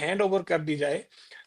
Hand over کر دی جائے.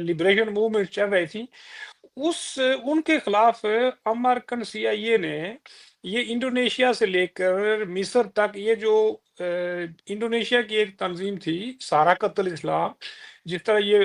Liberation movement چل رہی تھی ان کے خلاف امریکن سی آئی اے نے یہ انڈونیشیا سے لے کر مصر تک یہ جو انڈونیشیا کی ایک تنظیم تھی ساراکت الاسلام، جس طرح یہ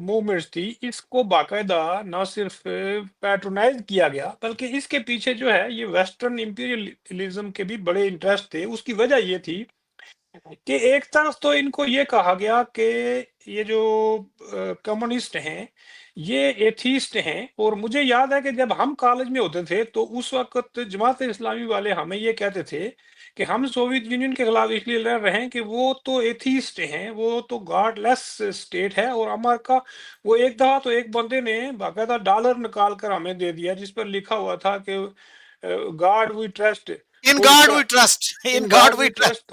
موومنٹس تھی، اس کو باقاعدہ نہ صرف پیٹرونائز کیا گیا بلکہ اس کے پیچھے جو ہے یہ ویسٹرن امپیریلزم کے بھی بڑے انٹرسٹ تھے. اس کی وجہ یہ تھی کہ ایک طرف تو ان کو یہ کہا گیا کہ یہ جو کمیونسٹ ہیں یہ ایتھیسٹ ہیں، اور مجھے یاد ہے کہ جب ہم کالج میں ہوتے تھے تو اس وقت جماعت اسلامی والے ہمیں یہ کہتے تھے کہ ہم سوویت یونین کے خلاف اس لیے لڑ رہے ہیں کہ وہ تو ایتھیسٹ ہیں، وہ تو گاڈ لیس اسٹیٹ ہے. اور امریکہ وہ ایک دفعہ تو ایک بندے نے باقاعدہ ڈالر نکال کر ہمیں دے دیا جس پر لکھا ہوا تھا کہ گاڈ وی ٹرسٹ. In تو اس God طرح we trust. In ان God God we we trust. Trust.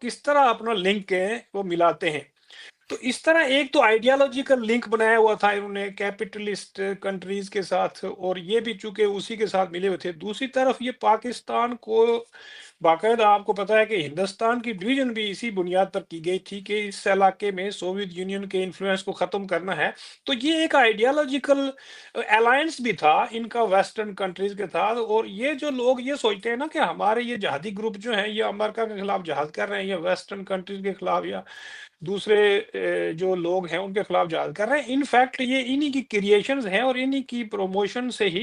کس طرح اپنا لنک ہے وہ ملاتے ہیں. تو اس طرح ایک تو آئیڈیالوجیکل لنک بنایا ہوا تھا انہوں نے کیپٹلسٹ کنٹریز کے ساتھ، اور یہ بھی چونکہ اسی کے ساتھ ملے ہوئے تھے. دوسری طرف یہ پاکستان کو باقاعدہ آپ کو پتا ہے کہ ہندوستان کی ڈویژن بھی اسی بنیاد پر کی گئی تھی کہ اس علاقے میں سوویت یونین کے انفلوئنس کو ختم کرنا ہے. تو یہ ایک آئیڈیالوجیکل الائنس بھی تھا ان کا ویسٹرن کنٹریز کے ساتھ. اور یہ جو لوگ یہ سوچتے ہیں نا کہ ہمارے یہ جہادی گروپ جو ہیں یہ امریکہ کے خلاف جہاد کر رہے ہیں یا ویسٹرن کنٹریز کے خلاف یا دوسرے جو لوگ ہیں ان کے خلاف جہاد کر رہے ہیں، ان فیکٹ یہ انہی کی کریشنز ہیں اور انہی کی پروموشن سے ہی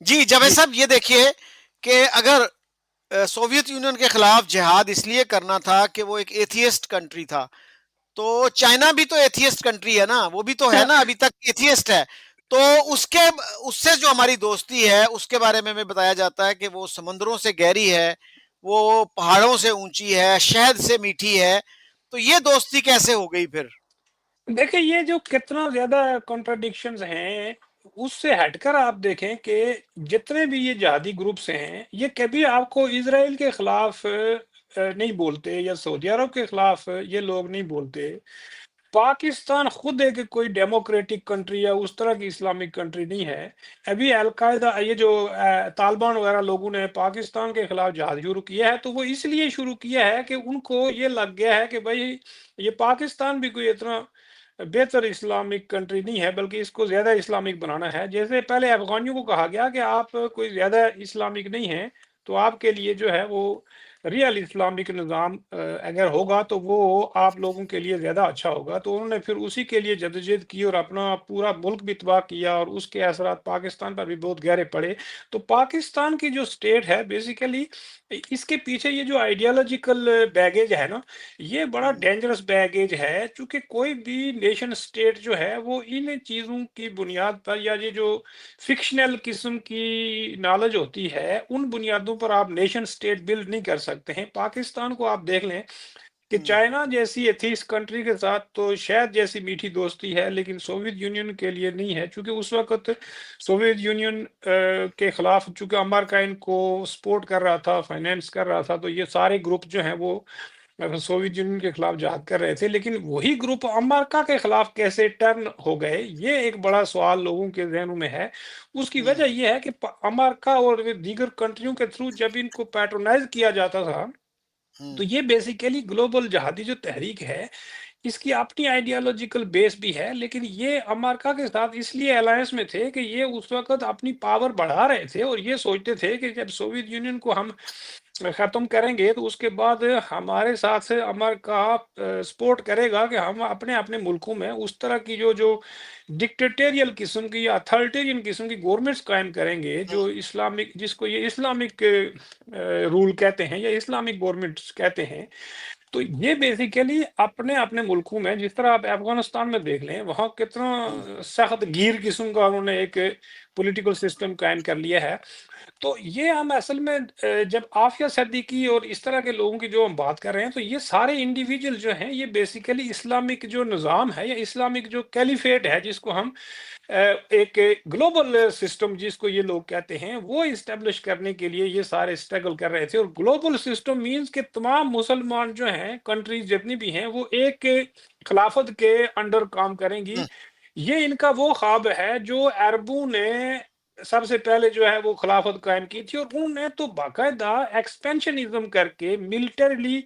جی جاوید جی صاحب، یہ دیکھیے کہ اگر سوویت یونین کے خلاف جہاد اس لیے کرنا تھا کہ وہ ایک ایتھیسٹ کنٹری تھا، تو چائنا بھی تو ایتھیسٹ کنٹری ہے نا، وہ بھی تو ہے نا، ابھی تک ایتھیسٹ ہے. تو اس سے جو ہماری دوستی ہے اس کے بارے میں ہمیں بتایا جاتا ہے کہ وہ سمندروں سے گہری ہے، وہ پہاڑوں سے اونچی ہے، شہد سے میٹھی ہے. تو یہ دوستی کیسے ہو گئی پھر؟ دیکھیں یہ جو کتنا زیادہ کنٹراڈکشنز ہیں اس سے ہٹ کر آپ دیکھیں کہ جتنے بھی یہ جہادی گروپس ہیں یہ کبھی آپ کو اسرائیل کے خلاف نہیں بولتے یا سعودی عرب کے خلاف یہ لوگ نہیں بولتے. پاکستان خود ایک کوئی ڈیموکریٹک کنٹری یا اس طرح کی اسلامک کنٹری نہیں ہے. ابھی القاعدہ یہ جو طالبان وغیرہ لوگوں نے پاکستان کے خلاف جہاد شروع کیا ہے تو وہ اس لیے شروع کیا ہے کہ ان کو یہ لگ گیا ہے کہ بھائی یہ پاکستان بھی کوئی اتنا بہتر اسلامک کنٹری نہیں ہے بلکہ اس کو زیادہ اسلامک بنانا ہے. جیسے پہلے افغانیوں کو کہا گیا کہ آپ کوئی زیادہ اسلامک نہیں ہیں تو آپ کے لیے جو ہے وہ ریئل اسلامک نظام اگر ہوگا تو وہ آپ لوگوں کے لیے زیادہ اچھا ہوگا. تو انہوں نے پھر اسی کے لیے جدوجہد کی اور اپنا پورا ملک بھی تباہ کیا اور اس کے اثرات پاکستان پر بھی بہت گہرے پڑے. تو پاکستان کی جو سٹیٹ ہے بیسیکلی اس کے پیچھے یہ جو آئیڈیالوجیکل بیگیج ہے نا یہ بڑا ڈینجرس بیگیج ہے. چونکہ کوئی بھی نیشن سٹیٹ جو ہے وہ ان چیزوں کی بنیاد پر یا یہ جو فکشنل قسم کی نالج ہوتی ہے ان بنیادوں پر آپ نیشن سٹیٹ بلڈ نہیں کر سکتے ہیں. پاکستان کو آپ دیکھ لیں کہ چائنا جیسی ایتھیسٹ کنٹری کے ساتھ تو شاید جیسی میٹھی دوستی ہے لیکن سوویت یونین کے لیے نہیں ہے. چونکہ اس وقت سوویت یونین کے خلاف چونکہ امریکہ ان کو سپورٹ کر رہا تھا، فائنینس کر رہا تھا، تو یہ سارے گروپ جو ہیں وہ سوویت یونین کے خلاف جہاد کر رہے تھے. لیکن وہی گروپ امریکہ کے خلاف کیسے ٹرن ہو گئے یہ ایک بڑا سوال لوگوں کے ذہنوں میں ہے. اس کی وجہ یہ ہے کہ امریکہ اور دیگر کنٹریوں کے تھرو جب ان کو پیٹرونائز کیا جاتا تھا تو یہ بیسیکلی گلوبل جہادی جو تحریک ہے اس کی اپنی آئیڈیالوجیکل بیس بھی ہے. لیکن یہ امریکہ کے ساتھ اس لیے الائنس میں تھے کہ یہ اس وقت اپنی پاور بڑھا رہے تھے اور یہ سوچتے تھے کہ جب سوویت یونین کو ہم ختم کریں گے تو اس کے بعد ہمارے ساتھ سے امریکہ سپورٹ کرے گا کہ ہم اپنے اپنے ملکوں میں اس طرح کی جو ڈکٹیٹریل قسم کی یا اتھارٹیرین قسم کی گورنمنٹس قائم کریں گے جو اسلامک جس کو یہ اسلامک رول کہتے ہیں یا اسلامک گورنمنٹس کہتے ہیں. تو یہ بیسیکلی اپنے اپنے ملکوں میں جس طرح آپ افغانستان میں دیکھ لیں وہاں کتنا سخت گیر قسم کا انہوں نے ایک پولیٹیکل سسٹم قائم کر لیا ہے. تو یہ ہم اصل میں جب عافیہ صدیقی اور اس طرح کے لوگوں کی جو ہم بات کر رہے ہیں تو یہ سارے انڈیویجول جو ہیں یہ بیسیکلی اسلامک جو نظام ہے یا اسلامک جو کیلیفیٹ ہے جس کو ہم ایک گلوبل سسٹم جس کو یہ لوگ کہتے ہیں وہ اسٹیبلش کرنے کے لیے یہ سارے اسٹرگل کر رہے تھے. اور گلوبل سسٹم مینس کہ تمام مسلمان جو ہیں کنٹریز جتنی بھی ہیں وہ ایک خلافت کے انڈر کام کریں گی. ہوں، یہ ان کا وہ خواب ہے جو عربوں نے سب سے پہلے جو ہے وہ خلافت قائم کی تھی. اور انہوں نے تو باقاعدہ ایکسپینشنزم کر کے ملٹریلی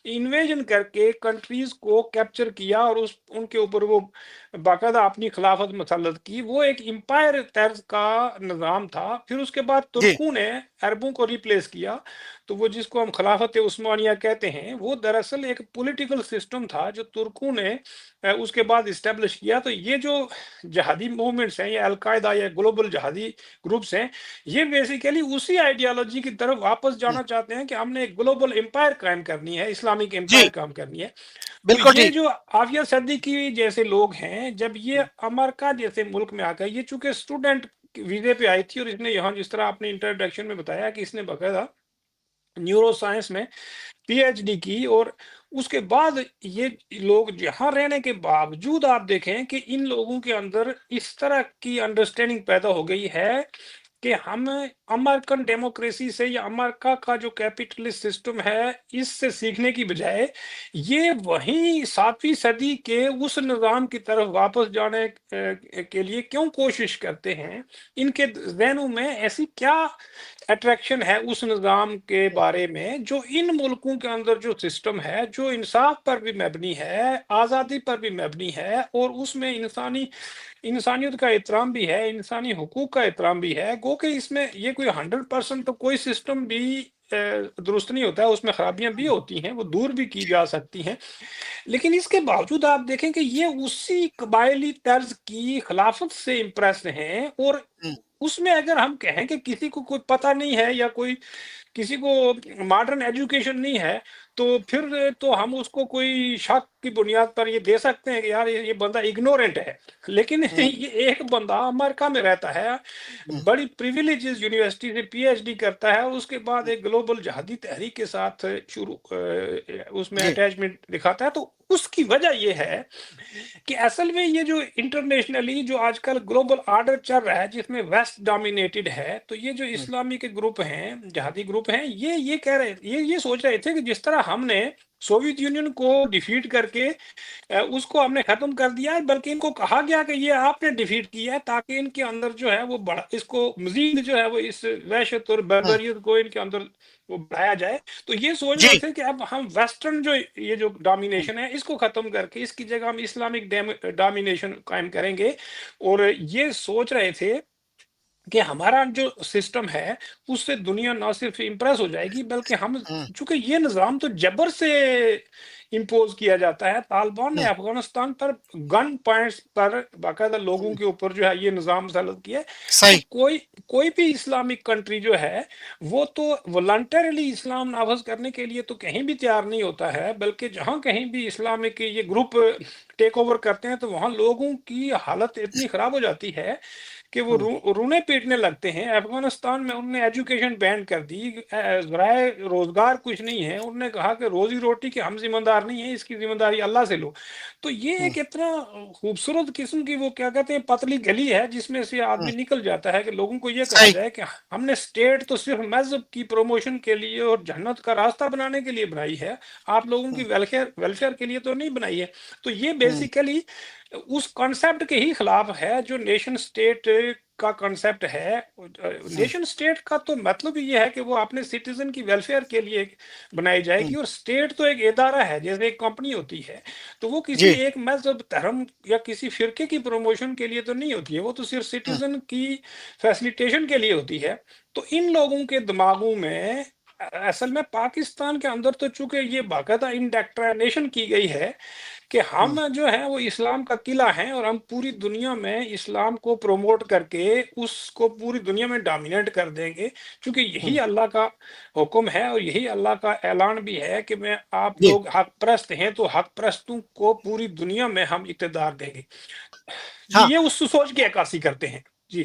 انویژن کر کے کنٹریز کو کیپچر کیا اور ان کے اوپر وہ باقاعدہ اپنی خلافت مسلط کی. وہ ایک امپائر طرز کا نظام تھا. پھر اس کے بعد جی ترکوں نے عربوں کو ریپلیس کیا. تو وہ جس کو ہم خلافت عثمانیہ کہتے ہیں وہ دراصل ایک پولیٹیکل سسٹم تھا جو ترکوں نے اس کے بعد اسٹیبلش کیا. تو یہ جو جہادی موومنٹس ہیں یا القاعدہ یا گلوبل جہادی گروپس ہیں یہ بیسیکلی اسی آئیڈیالوجی کی طرف واپس ہوں، جانا چاہتے ہیں کہ ہم نے ایک گلوبل امپائر قائم کرنی ہے, اسلامک جی امپائر قائم کرنی ہے. تو بالکل یہ ٹھیک. جو عافیہ صدیقی جیسے لوگ ہیں جب یہ امریکہ جیسے ملک میں آ گئے, یہ چونکہ اسٹوڈنٹ ویزے پہ آئی تھی اور اس نے یہاں جس طرح آپ نے انٹروڈکشن میں بتایا کہ اس نے باقاعدہ نیورو سائنس میں پی ایچ ڈی کی. اور اس کے بعد یہ لوگ یہاں رہنے کے باوجود آپ دیکھیں کہ ان لوگوں کے اندر اس طرح کی انڈرسٹینڈنگ پیدا ہو گئی ہے کہ ہم امریکن ڈیموکریسی سے یا امریکہ کا جو کیپٹلسٹ سسٹم ہے اس سے سیکھنے کی بجائے یہ وہیں 7ویں صدی کے اس نظام کی طرف واپس جانے کے لیے کیوں کوشش کرتے ہیں. ان کے ذہنوں میں ایسی کیا اٹریکشن ہے اس نظام کے بارے میں جو ان ملکوں کے اندر جو سسٹم ہے جو انصاف پر بھی مبنی ہے, آزادی پر بھی مبنی ہے اور اس میں انسانیت کا احترام بھی ہے, انسانی حقوق کا احترام بھی ہے. گو کہ اس میں یہ کوئی 100% تو کوئی سسٹم بھی درست نہیں ہوتا ہے, اس میں خرابیاں بھی ہوتی ہیں, وہ دور بھی کی جا سکتی ہیں. لیکن اس کے باوجود آپ دیکھیں کہ یہ اسی قبائلی طرز کی خلافت سے امپریس ہیں. اور ہوں، اس میں اگر ہم کہیں کہ کسی کو کوئی پتہ نہیں ہے یا کوئی کسی کو ماڈرن ایجوکیشن نہیں ہے تو پھر تو ہم اس کو کوئی شک کی بنیاد پر یہ دے سکتے ہیں کہ یار یہ بندہ اگنورینٹ ہے. لیکن ہوں، یہ ایک بندہ امریکہ میں رہتا ہے, ہوں، بڑی پریویلیجز یونیورسٹی سے پی ایچ ڈی کرتا ہے اور اس کے بعد ایک گلوبل جہادی تحریک کے ساتھ شروع اس میں جی اٹیچمنٹ دکھاتا ہے. تو اس کی وجہ یہ ہے کہ اصل میں یہ جو انٹرنیشنلی جو آج کل گلوبل آرڈر چل رہا ہے جس میں ویسٹ ڈومینیٹڈ ہے, تو یہ جو ہوں، اسلامی کے گروپ ہیں جہادی گروپ ہیں یہ کہہ رہے یہ سوچ رہے تھے کہ جس طرح ہم نے سوویت یونین کو ڈیفیٹ کر کے اس کو ہم نے ختم کر دیا ہے, بلکہ ان کو کہا گیا کہ یہ آپ نے ڈیفیٹ کیا ہے تاکہ ان کے اندر جو ہے وہ بڑا اس کو مزید جو ہے وہ اس وحشت اور ہوں، بربریت کو ان کے اندر وہ بڑھایا جائے. تو یہ سوچ جی رہے تھے کہ اب ہم ویسٹرن جو یہ جو ڈومینیشن ہے اس کو ختم کر کے اس کی جگہ ہم اسلامک ڈومینیشن قائم کریں گے. اور یہ سوچ رہے تھے کہ ہمارا جو سسٹم ہے اس سے دنیا نہ صرف امپریس ہو جائے گی بلکہ ہم ہوں، چونکہ یہ نظام تو جبر سے امپوز کیا جاتا ہے. طالبان نے ہوں، افغانستان پر گن پوائنٹس پر باقاعدہ لوگوں ہوں، کے اوپر جو ہے یہ نظام مسلط کیا ہے. تو صحیح. کوئی بھی اسلامک کنٹری جو ہے وہ تو والنٹریلی اسلام نافذ کرنے کے لیے تو کہیں بھی تیار نہیں ہوتا ہے, بلکہ جہاں کہیں بھی اسلامک یہ گروپ ٹیک اوور کرتے ہیں تو وہاں لوگوں کی حالت اتنی خراب ہو جاتی ہے کہ وہ ہوں، رونے پیٹنے لگتے ہیں. افغانستان میں انہوں نے ایجوکیشن بین کر دی, ذرائع روزگار کچھ نہیں ہے, انہوں نے کہا کہ روزی روٹی کے ہم ذمہ دار نہیں ہیں, اس کی ذمہ داری اللہ سے لو. تو یہ ہوں، ایک اتنا خوبصورت قسم کی وہ کیا کہتے ہیں پتلی گلی ہے جس میں سے ہوں، آدمی نکل جاتا ہے کہ لوگوں کو یہ کہا صحیح. جائے کہ ہم نے اسٹیٹ تو صرف مذہب کی پروموشن کے لیے اور جنت کا راستہ بنانے کے لیے بنائی ہے, آپ لوگوں کی ہوں، ویلفیئر کے لیے تو نہیں بنائی ہے. تو یہ ہوں، بیسیکلی اس کانسیپٹ کے ہی خلاف ہے جو نیشن سٹیٹ کا کانسیپٹ ہے. ہوں، نیشن سٹیٹ کا تو مطلب یہ ہے کہ وہ اپنے سٹیزن کی ویلفیئر کے لیے بنائی جائے ہوں، گی, اور سٹیٹ تو ایک ادارہ ہے جیسے ایک کمپنی ہوتی ہے, تو وہ کسی جی ایک مذہب دھرم یا کسی فرقے کی پروموشن کے لیے تو نہیں ہوتی ہے, وہ تو صرف ہوں، سٹیزن کی فیسلیٹیشن کے لیے ہوتی ہے. تو ان لوگوں کے دماغوں میں اصل میں پاکستان کے اندر تو چونکہ یہ باقاعدہ انڈکٹرینیشن کی گئی ہے کہ ہوں، ہم جو ہیں وہ اسلام کا قلعہ ہیں اور ہم پوری دنیا میں اسلام کو پروموٹ کر کے اس کو پوری دنیا میں ڈومینیٹ کر دیں گے, کیونکہ ہوں، یہی اللہ کا حکم ہے اور یہی اللہ کا اعلان بھی ہے کہ میں آپ جی لوگ حق پرست ہیں تو حق پرستوں کو پوری دنیا میں ہم اقتدار دیں گے. جی ہاں. یہ اس سوچ کی عکاسی کرتے ہیں. جی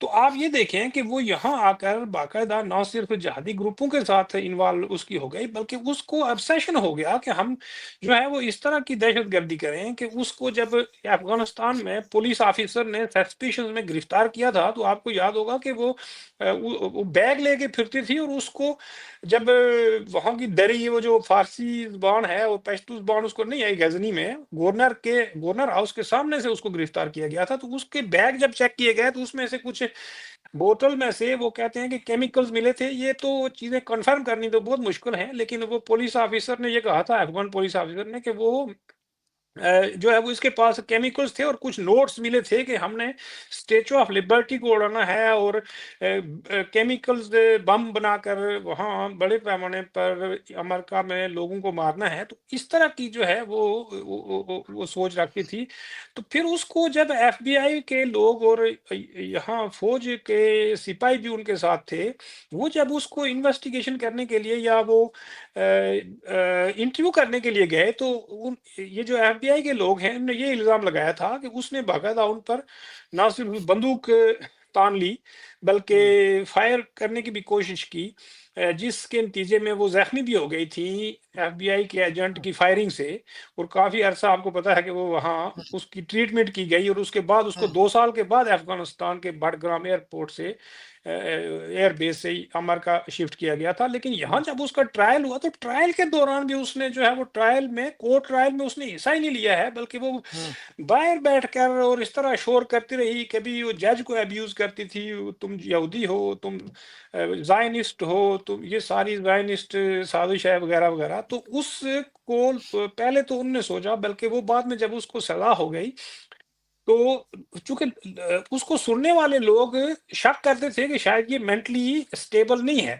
تو آپ یہ دیکھیں کہ وہ یہاں آ کر باقاعدہ نہ صرف جہادی گروپوں کے ساتھ انوالو اس کی ہو گئی، بلکہ اس کو ابسیشن ہو گیا کہ ہم جو ہے وہ اس طرح کی دہشت گردی کریں کہ اس کو جب افغانستان میں پولیس آفیسر نے سسپیشن میں گرفتار کیا تھا تو آپ کو یاد ہوگا کہ وہ بیگ لے کے پھرتی تھی، اور اس کو جب وہاں کی دری، وہ جو فارسی زبان ہے اور پشتو زبان اس کو نہیں آئی غزنی میں، گورنر ہاؤس کے سامنے سے اس کو گرفتار کیا گیا تھا، تو اس کے بیگ جب چیک کیے گئے تو اس میں سے کچھ بوتل میں سے وہ کہتے ہیں کہ کیمیکلز ملے تھے۔ یہ تو چیزیں کنفرم کرنی تو بہت مشکل ہیں، لیکن وہ پولیس آفیسر نے یہ کہا تھا، افغان پولیس آفیسر نے، کہ وہ جو ہے وہ اس کے پاس کیمیکلز تھے اور کچھ نوٹس ملے تھے کہ ہم نے اسٹیچو آف لبرٹی کو اڑانا ہے اور کیمیکلز بم بنا کر وہاں بڑے پیمانے پر امریکہ میں لوگوں کو مارنا ہے۔ تو اس طرح کی جو ہے وہ سوچ رکھتی تھی۔ تو پھر اس کو جب ایف بی آئی کے لوگ اور یہاں فوج کے سپاہی بھی ان کے ساتھ تھے، وہ جب اس کو انویسٹیگیشن کرنے کے لیے یا وہ انٹرویو کرنے کے لیے گئے، تو یہ جو ایف بی آئی کے لوگ ہیں، انہوں نے یہ الزام لگایا تھا کہ اس نے باقاعدہ ان پر نہ صرف بندوق تان لی ہوں بلکہ فائر کرنے کی بھی کوشش کی، جس کے نتیجے میں وہ زخمی بھی ہو گئی تھی ایف بی آئی کے ایجنٹ کی فائرنگ سے، اور کافی عرصہ آپ کو پتا ہے کہ وہ وہاں اس کی ٹریٹمنٹ کی گئی، اور اس کے بعد اس کو ہوں 2 سال کے بعد افغانستان کے بڈگرام ایئرپورٹ سے ایئر بیس سے امریکہ شفٹ کیا گیا تھا۔ لیکن یہاں ہوں جب اس کا ٹرائل ہوا تو ٹرائل کے دوران بھی اس نے جو ہے وہ ٹرائل میں کورٹ ٹرائل میں اس نے حصہ ہی نہیں لیا ہے، بلکہ وہ ہوں باہر بیٹھ کر اور اس طرح شور کرتی رہی، کبھی وہ جج کو ابیوز کرتی تھی، تم یہودی ہو، تم زائنسٹ ہو، تم یہ ساری زائنسٹ سازش ہے وغیرہ وغیرہ۔ تو اس کو پہلے تو انہوں نے سوچا، بلکہ وہ بعد میں جب اس کو سزا ہو گئی تو چونکہ اس کو سننے والے لوگ شک کرتے تھے کہ شاید یہ مینٹلی اسٹیبل نہیں ہے،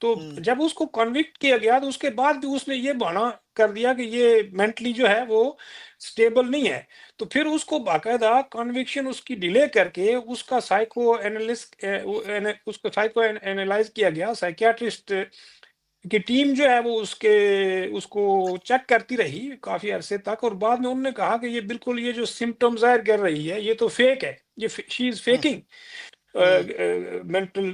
تو ہوں جب اس کو کنوکٹ کیا گیا تو اس کے بعد بھی اس نے یہ بہانہ کر دیا کہ یہ مینٹلی جو ہے وہ اسٹیبل نہیں ہے۔ تو پھر اس کو باقاعدہ کنوکشن اس کی ڈیلے کر کے اس کا سائیکو اینالسٹ اس کو سائیکو اینالائز کیا گیا، سائیکیاٹرسٹ کی ٹیم جو ہے وہ اس کو چیک کرتی رہی کافی عرصے تک، اور بعد میں انہوں نے کہا کہ یہ بالکل یہ جو سمٹم ظاہر کر رہی ہے یہ تو فیک ہے، یہ شی از ہوں فیکنگ ہوں مینٹل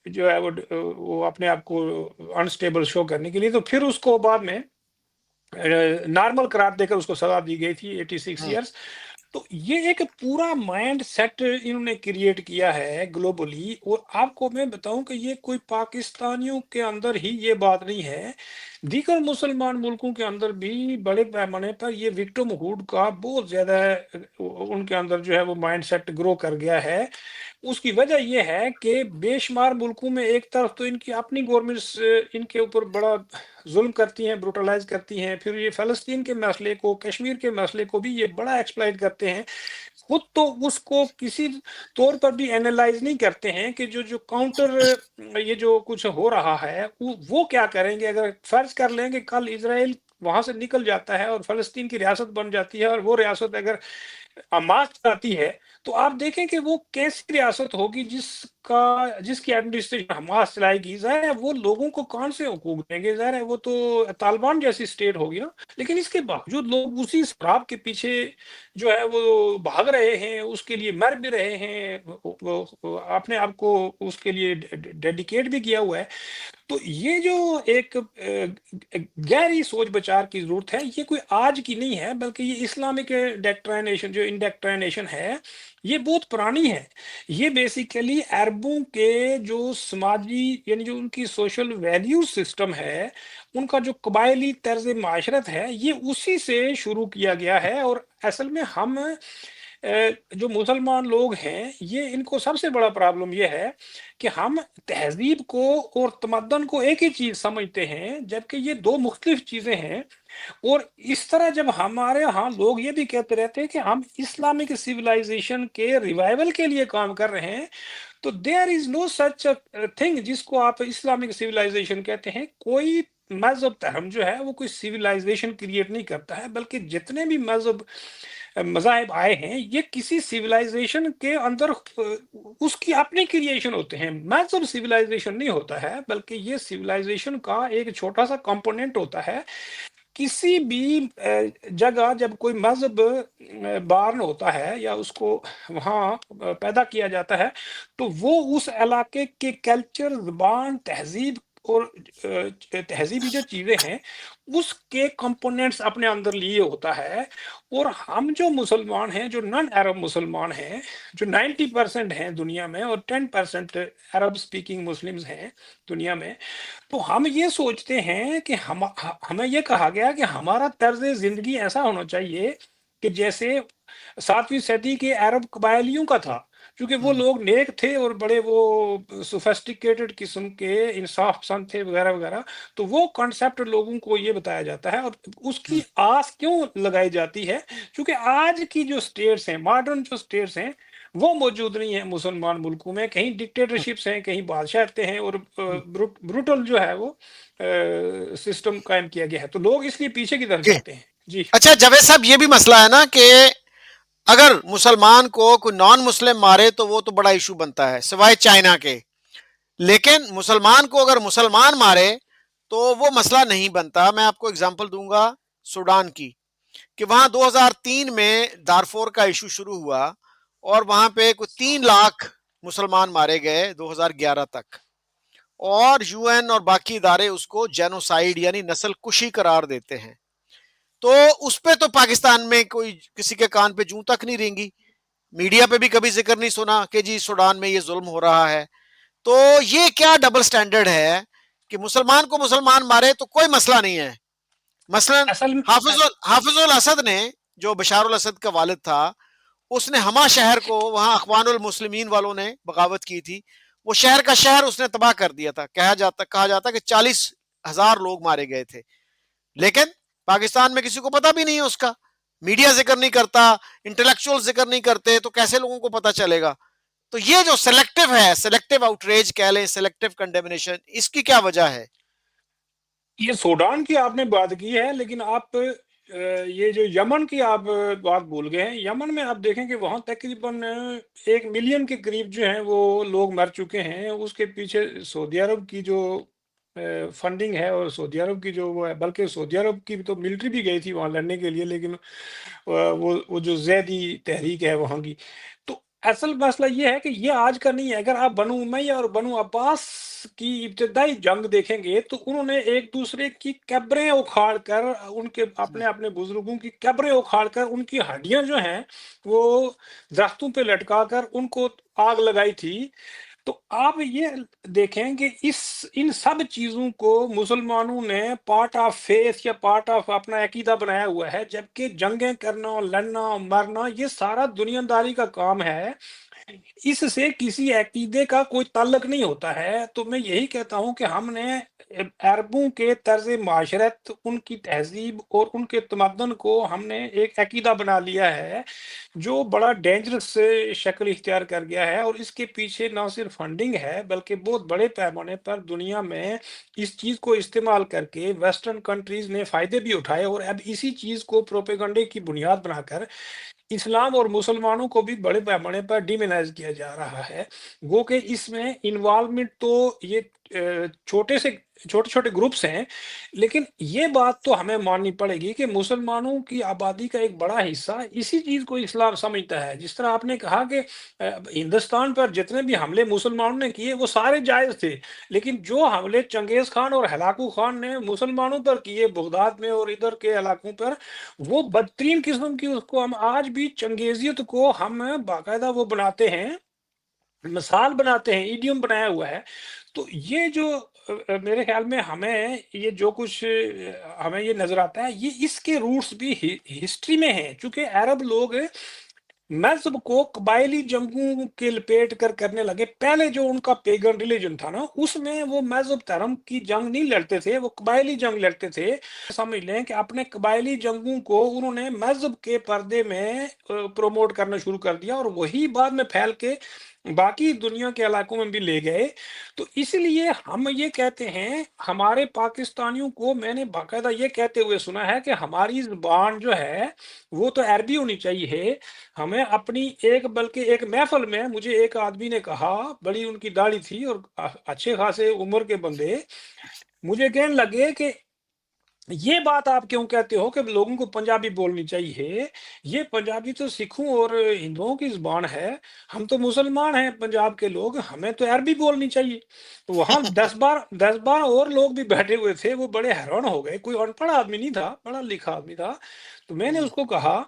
جو ہے وہ اپنے آپ کو انسٹیبل شو کرنے کے لیے۔ تو پھر اس کو بعد میں نارمل قرار دے کر اس کو سزا دی گئی تھی 86 ہوں ایئرس۔ تو یہ ایک پورا مائنڈ سیٹ انہوں نے کریٹ کیا ہے گلوبلی، اور آپ کو میں بتاؤں کہ یہ کوئی پاکستانیوں کے اندر ہی یہ بات نہیں ہے، دیگر مسلمان ملکوں کے اندر بھی بڑے پیمانے پر یہ وکٹم ہوڈ کا بہت زیادہ ان کے اندر جو ہے وہ مائنڈ سیٹ گرو کر گیا ہے۔ اس کی وجہ یہ ہے کہ بے شمار ملکوں میں ایک طرف تو ان کی اپنی گورنمنٹس ان کے اوپر بڑا ظلم کرتی ہیں، بروٹلائز کرتی ہیں، پھر یہ فلسطین کے مسئلے کو، کشمیر کے مسئلے کو بھی یہ بڑا ایکسپلائٹ کرتے ہیں، خود تو اس کو کسی طور پر بھی اینالائز نہیں کرتے ہیں کہ جو کاؤنٹر یہ جو کچھ ہو رہا ہے وہ کیا کریں گے۔ اگر فرض کر لیں کہ کل اسرائیل وہاں سے نکل جاتا ہے اور فلسطین کی ریاست بن جاتی ہے، اور وہ ریاست اگر حماس چاہتی ہے، تو آپ دیکھیں کہ وہ کیسی ریاست ہوگی جس کی ایڈمنسٹریشن حماس چلائے گی۔ ظاہر ہے وہ لوگوں کو کون سے حقوق دیں گے، ظاہر ہے وہ تو طالبان جیسی اسٹیٹ ہوگی نا۔ لیکن اس کے باوجود لوگ اسی اسپراب کے پیچھے جو ہے وہ بھاگ رہے ہیں، اس کے لیے مر بھی رہے ہیں، اپنے آپ کو اس کے لیے ڈیڈیکیٹ بھی کیا ہوا ہے۔ تو یہ جو ایک گہری سوچ بچار کی ضرورت ہے، یہ کوئی آج کی نہیں ہے، بلکہ یہ اسلامک ڈیکٹرائنیشن جو انڈیکٹرائنیشن ہے یہ بہت پرانی ہے۔ یہ بیسیکلی عربوں کے جو سماجی یعنی جو ان کی سوشل ویلیو سسٹم ہے، ان کا جو قبائلی طرز معاشرت ہے، یہ اسی سے شروع کیا گیا ہے۔ اور اصل میں ہم جو مسلمان لوگ ہیں، یہ ان کو سب سے بڑا پرابلم یہ ہے کہ ہم تہذیب کو اور تمدن کو ایک ہی چیز سمجھتے ہیں، جبکہ یہ دو مختلف چیزیں ہیں۔ اور اس طرح جب ہمارے ہاں لوگ یہ بھی کہتے رہتے ہیں کہ ہم اسلامک سیولائزیشن کے ریوائول کے لیے کام کر رہے ہیں، تو دیر از نو سچ تھنگ جس کو آپ اسلامک سیولائزیشن کہتے ہیں۔ کوئی مذہب دھرم جو ہے وہ کوئی سیولائزیشن کریٹ نہیں کرتا ہے، بلکہ جتنے بھی مذاہب آئے ہیں یہ کسی سیولائزیشن کے اندر اس کی اپنی کریشن ہوتے ہیں۔ مذہب سیولائزیشن نہیں ہوتا ہے، بلکہ یہ سیولائزیشن کا ایک چھوٹا سا کمپوننٹ ہوتا ہے کسی بھی جگہ جب کوئی مذہب بارن ہوتا ہے یا اس کو وہاں پیدا کیا جاتا ہے تو وہ اس علاقے کے کلچر، زبان، تہذیب اور تہذیبی جو چیزیں ہیں اس کے کمپوننٹس اپنے اندر لیے ہوتا ہے۔ اور ہم جو مسلمان ہیں، جو نان عرب مسلمان ہیں، جو 90% ہیں دنیا میں اور 10% عرب سپیکنگ مسلمز ہیں دنیا میں، تو ہم یہ سوچتے ہیں کہ ہمیں یہ کہا گیا کہ ہمارا طرز زندگی ایسا ہونا چاہیے کہ جیسے 7ویں صدی کے عرب قبائلیوں کا تھا، کیونکہ وہ لوگ نیک تھے اور بڑے وہ سوفسٹیکیٹڈ قسم کے انصاف پسند تھے وغیرہ وغیرہ، تو وہ کنسیپٹ لوگوں کو یہ بتایا جاتا ہے۔ اور اس کی آس کیوں لگائی جاتی ہے؟ کیونکہ آج کی جو سٹیٹس ہیں، ماڈرن جو سٹیٹس ہیں، وہ موجود نہیں ہیں مسلمان ملکوں میں، کہیں ڈکٹیٹرشپس ہیں، کہیں بادشاہتے ہیں، اور بروٹل جو ہے وہ سسٹم قائم کیا گیا ہے، تو لوگ اس لیے پیچھے کی طرف جی جاتے ہیں۔ جی اچھا جاوید صاحب، یہ بھی مسئلہ ہے نا کہ اگر مسلمان کو کوئی نان مسلم مارے تو وہ تو بڑا ایشو بنتا ہے سوائے چائنا کے، لیکن مسلمان کو اگر مسلمان مارے تو وہ مسئلہ نہیں بنتا۔ میں آپ کو اگزامپل دوں گا سوڈان کی، کہ وہاں 2003 میں دارفور کا ایشو شروع ہوا اور وہاں پہ کوئی 3 لاکھ مسلمان مارے گئے 2011 تک، اور یو این اور باقی ادارے اس کو جینوسائیڈ یعنی نسل کشی قرار دیتے ہیں۔ تو اس پہ تو پاکستان میں کوئی کسی کے کان پہ جوں تک نہیں رینگی، میڈیا پہ بھی کبھی ذکر نہیں سنا کہ جی سوڈان میں یہ ظلم ہو رہا ہے۔ تو یہ کیا ڈبل سٹینڈرڈ ہے کہ مسلمان کو مسلمان مارے تو کوئی مسئلہ نہیں ہے؟ مثلا اصل حافظ الاسد نے، جو بشار الاسد کا والد تھا، اس نے ہما شہر کو، وہاں اخوان المسلمین والوں نے بغاوت کی تھی، وہ شہر کا شہر اس نے تباہ کر دیا تھا، کہا جاتا کہ 40,000 لوگ مارے گئے تھے، لیکن پاکستان میں کسی کو پتا بھی نہیں ہے اس کا، میڈیا ذکر نہیں کرتا، انٹلیکچوئل ذکر نہیں کرتے، تو کیسے لوگوں کو پتا چلے گا؟ تو یہ جو سلیکٹو ہے، سلیکٹو آؤٹریج کہہ لیں، سلیکٹو کنڈیمنیشن، اس کی کیا وجہ ہے؟ یہ سوڈان کی آپ نے بات کی ہے، لیکن آپ یہ جو یمن کی آپ بات بھول گئے ہیں۔ یمن میں آپ دیکھیں کہ وہاں تقریباً 1 ملین کے قریب جو ہیں وہ لوگ مر چکے ہیں۔ اس کے پیچھے سعودی عرب کی جو فنڈنگ ہے، اور سعودی عرب کی جو وہ ہے، بلکہ سعودی عرب کی تو ملٹری بھی گئی تھی وہاں لڑنے کے لیے، لیکن وہ جو زیدی تحریک ہے وہاں کی، تو اصل مسئلہ یہ ہے کہ یہ آج کا نہیں ہے۔ اگر آپ بنو امیہ اور بنو عباس کی ابتدائی جنگ دیکھیں گے تو انہوں نے ایک دوسرے کی قبریں اکھاڑ کر، ان کے اپنے بزرگوں کی قبریں اکھاڑ کر، ان کی ہڈیاں جو ہیں وہ درختوں پہ لٹکا کر ان کو آگ لگائی تھی۔ تو آپ یہ دیکھیں کہ ان سب چیزوں کو مسلمانوں نے پارٹ آف فیتھ یا پارٹ آف اپنا عقیدہ بنایا ہوا ہے، جبکہ جنگیں کرنا، لڑنا، مرنا یہ سارا دنیا داری کا کام ہے، اس سے کسی عقیدے کا کوئی تعلق نہیں ہوتا ہے۔ تو میں یہی کہتا ہوں کہ ہم نے عربوں کے طرز معاشرت، ان کی تہذیب اور ان کے تمدن کو ہم نے ایک عقیدہ بنا لیا ہے جو بڑا ڈینجرس شکل اختیار کر گیا ہے، اور اس کے پیچھے نہ صرف فنڈنگ ہے بلکہ بہت بڑے پیمانے پر دنیا میں اس چیز کو استعمال کر کے ویسٹرن کنٹریز نے فائدے بھی اٹھائے، اور اب اسی چیز کو پروپیگنڈے کی بنیاد بنا کر اسلام اور مسلمانوں کو بھی بڑے پیمانے پر ڈیمونائز کیا جا رہا ہے۔ گو کہ اس میں انوالومنٹ تو یہ چھوٹے چھوٹے گروپس ہیں، لیکن یہ بات تو ہمیں ماننی پڑے گی کہ مسلمانوں کی آبادی کا ایک بڑا حصہ اسی چیز کو اسلام سمجھتا ہے۔ جس طرح آپ نے کہا کہ ہندوستان پر جتنے بھی حملے مسلمانوں نے کیے وہ سارے جائز تھے، لیکن جو حملے چنگیز خان اور ہلاکو خان نے مسلمانوں پر کیے بغداد میں اور ادھر کے علاقوں پر، وہ بدترین قسم کی، اس کو ہم آج بھی چنگیزیت کو ہم باقاعدہ وہ بناتے ہیں، مثال بناتے ہیں، ایڈیم بنایا ہوا ہے۔ تو یہ جو میرے خیال میں ہمیں یہ جو کچھ ہمیں یہ نظر آتا ہے، یہ اس کے روٹس بھی ہسٹری میں ہیں، چونکہ عرب لوگ مذہب کو قبائلی جنگوں کے لپیٹ کر کرنے لگے۔ پہلے جو ان کا پیگن ریلیجن تھا نا، اس میں وہ مذہب دھرم کی جنگ نہیں لڑتے تھے، وہ قبائلی جنگ لڑتے تھے۔ سمجھ لیں کہ اپنے قبائلی جنگوں کو انہوں نے مذہب کے پردے میں پروموٹ کرنا شروع کر دیا، اور وہی بعد میں پھیل کے باقی دنیا کے علاقوں میں بھی لے گئے۔ تو اس لیے ہم یہ کہتے ہیں، ہمارے پاکستانیوں کو میں نے باقاعدہ یہ کہتے ہوئے سنا ہے کہ ہماری زبان جو ہے وہ تو عربی ہونی چاہیے۔ ہمیں اپنی بلکہ ایک محفل میں مجھے ایک آدمی نے کہا، بڑی ان کی داڑھی تھی اور اچھے خاصے عمر کے بندے، مجھے کہنے لگے کہ یہ بات آپ کیوں کہتے ہو کہ لوگوں کو پنجابی بولنی چاہیے؟ یہ پنجابی تو سکھوں اور ہندوؤں کی زبان ہے، ہم تو مسلمان ہیں پنجاب کے لوگ، ہمیں تو عربی بولنی چاہیے۔ تو وہاں 10 بار اور لوگ بھی بیٹھے ہوئے تھے، وہ بڑے حیران ہو گئے، کوئی ان پڑھ آدمی نہیں تھا، پڑھا لکھا آدمی تھا۔ تو میں نے اس کو کہا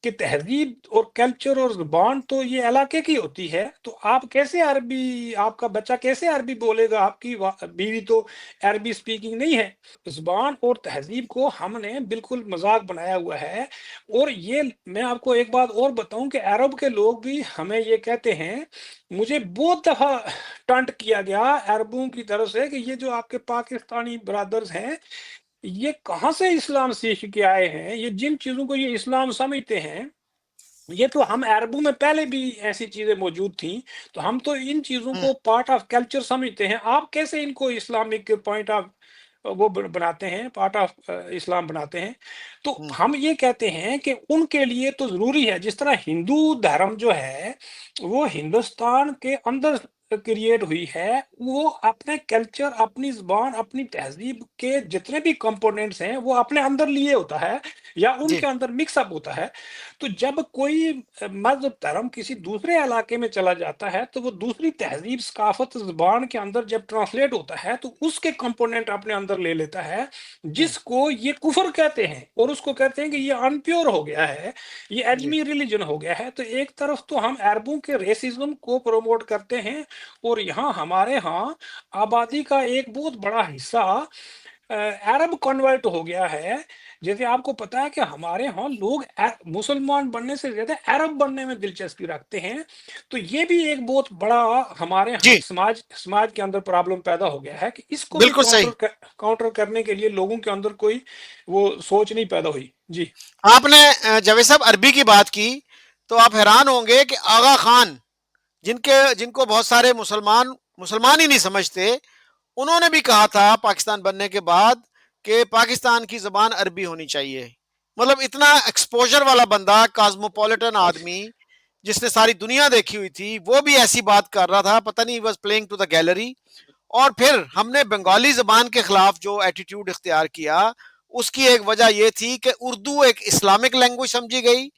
کہ تہذیب اور کلچر اور زبان تو یہ علاقے کی ہوتی ہے، تو آپ کیسے عربی، آپ کا بچہ کیسے عربی بولے گا؟ آپ کی بیوی تو عربی سپیکنگ نہیں ہے۔ زبان اور تہذیب کو ہم نے بالکل مذاق بنایا ہوا ہے۔ اور یہ میں آپ کو ایک بات اور بتاؤں کہ عرب کے لوگ بھی ہمیں یہ کہتے ہیں، مجھے بہت دفعہ ٹانٹ کیا گیا عربوں کی طرف سے کہ یہ جو آپ کے پاکستانی برادرز ہیں، یہ کہاں سے اسلام سیکھ کے آئے ہیں؟ یہ جن چیزوں کو یہ اسلام سمجھتے ہیں، یہ تو ہم عربوں میں پہلے بھی ایسی چیزیں موجود تھیں، تو ہم تو ان چیزوں کو پارٹ آف کلچر سمجھتے ہیں، آپ کیسے ان کو اسلامک پوائنٹ آف وہ بناتے ہیں، پارٹ آف اسلام بناتے ہیں؟ تو ہم یہ کہتے ہیں کہ ان کے لیے تو ضروری ہے، جس طرح ہندو دھرم جو ہے وہ ہندوستان کے اندر کریٹ ہوئی ہے، وہ اپنے کلچر، اپنی زبان، اپنی تہذیب کے جتنے بھی کمپوننٹس ہیں وہ اپنے اندر لیے ہوتا ہے یا ان جی کے اندر مکس اپ ہوتا ہے۔ تو جب کوئی مذہب دھرم کسی دوسرے علاقے میں چلا جاتا ہے تو وہ دوسری تہذیب، ثقافت، زبان کے اندر جب ٹرانسلیٹ ہوتا ہے تو اس کے کمپوننٹ اپنے اندر لے لیتا ہے، جس کو یہ کفر کہتے ہیں، اور اس کو کہتے ہیں کہ یہ ان پیور ہو گیا ہے، یہ جی ایجمی ریلیجن ہو گیا ہے۔ تو ایک طرف تو ہم عربوں کے ریسزم کو پروموٹ کرتے ہیں، اور یہاں ہمارے ہاں آبادی کا ایک بہت بڑا حصہ عرب کنورٹ ہو گیا ہے۔ جیسے آپ کو پتا ہے کہ ہمارے ہاں لوگ مسلمان بننے سے زیادہ عرب بننے میں دلچسپی رکھتے ہیں، تو یہ بھی ایک بہت بڑا ہمارے ہاں جی سماج کے اندر پرابلم پیدا ہو گیا ہے کہ اس کو بھی بالکل صحیح۔ کاؤنٹر کرنے کے لیے لوگوں کے اندر کوئی وہ سوچ نہیں پیدا ہوئی۔ جی آپ نے جاوید صاحب عربی کی بات کی تو آپ حیران ہوں گے کہ آغا خان، جن کو بہت سارے مسلمان ہی نہیں سمجھتے، انہوں نے بھی کہا تھا پاکستان بننے کے بعد کہ پاکستان کی زبان عربی ہونی چاہیے۔ مطلب اتنا ایکسپوجر والا بندہ، کاسموپولیٹن آدمی جس نے ساری دنیا دیکھی ہوئی تھی، وہ بھی ایسی بات کر رہا تھا، پتہ نہیں was playing to the gallery. اور پھر ہم نے بنگالی زبان کے خلاف جو ایٹیٹیوڈ اختیار کیا، اس کی ایک وجہ یہ تھی کہ اردو ایک اسلامک لینگویج سمجھی گئی،